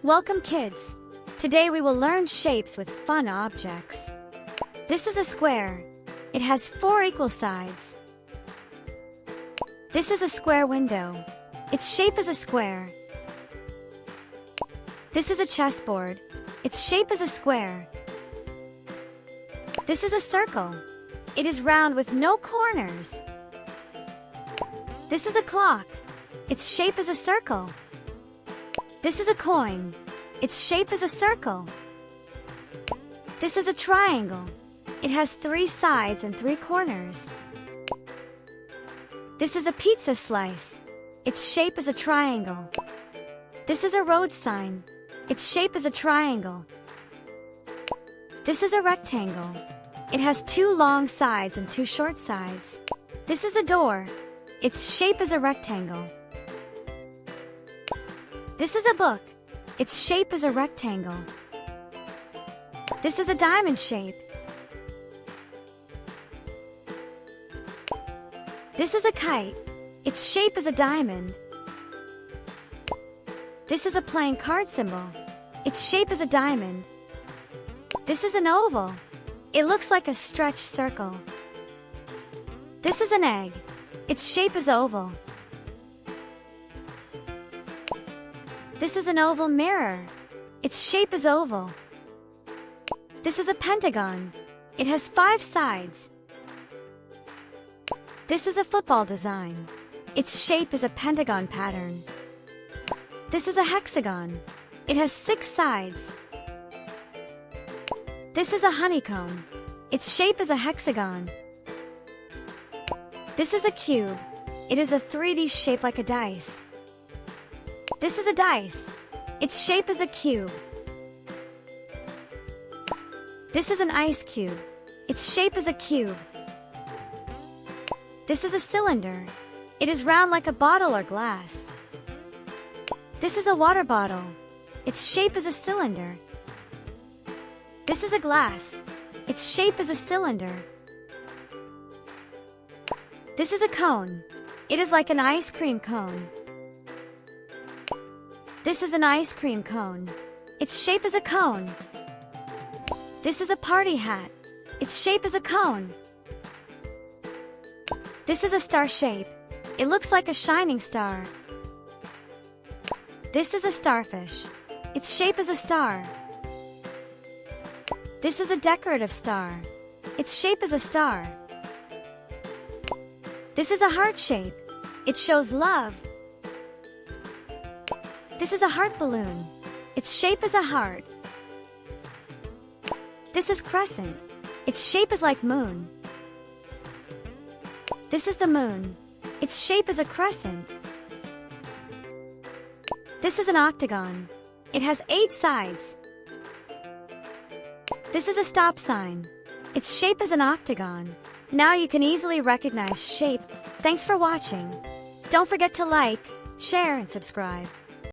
Welcome kids! Today we will learn shapes with fun objects. This is a square. It has 4 equal sides. This is a square window. Its shape is a square. This is a chessboard. Its shape is a square. This is a circle. It is round with no corners. This is a clock. Its shape is a circle. This is a coin. Its shape is a circle. This is a triangle. It has 3 sides and 3 corners. This is a pizza slice. Its shape is a triangle. This is a road sign. Its shape is a triangle. This is a rectangle. It has 2 long sides and 2 short sides. This is a door. Its shape is a rectangle. This is a book. Its shape is a rectangle. This is a diamond shape. This is a kite. Its shape is a diamond. This is a playing card symbol. Its shape is a diamond. This is an oval. It looks like a stretched circle. This is an egg. Its shape is oval. This is an oval mirror. Its shape is oval. This is a pentagon. It has 5 sides. This is a football design. Its shape is a pentagon pattern. This is a hexagon. It has 6 sides. This is a honeycomb. Its shape is a hexagon. This is a cube. It is a 3D shape like a dice. This is a dice. Its shape is a cube. This is an ice cube. Its shape is a cube. This is a cylinder. It is round like a bottle or glass. This is a water bottle. Its shape is a cylinder. This is a glass. Its shape is a cylinder. This is a cone. It is like an ice cream cone. This is an ice cream cone. Its shape is a cone. This is a party hat. Its shape is a cone. This is a star shape. It looks like a shining star. This is a starfish. Its shape is a star. This is a decorative star. Its shape is a star. This is a heart shape. It shows love. This is a heart balloon. Its shape is a heart. This is crescent. Its shape is like moon. This is the moon. Its shape is a crescent. This is an octagon. It has 8 sides. This is a stop sign. Its shape is an octagon. Now you can easily recognize shape. Thanks for watching. Don't forget to like, share, and subscribe.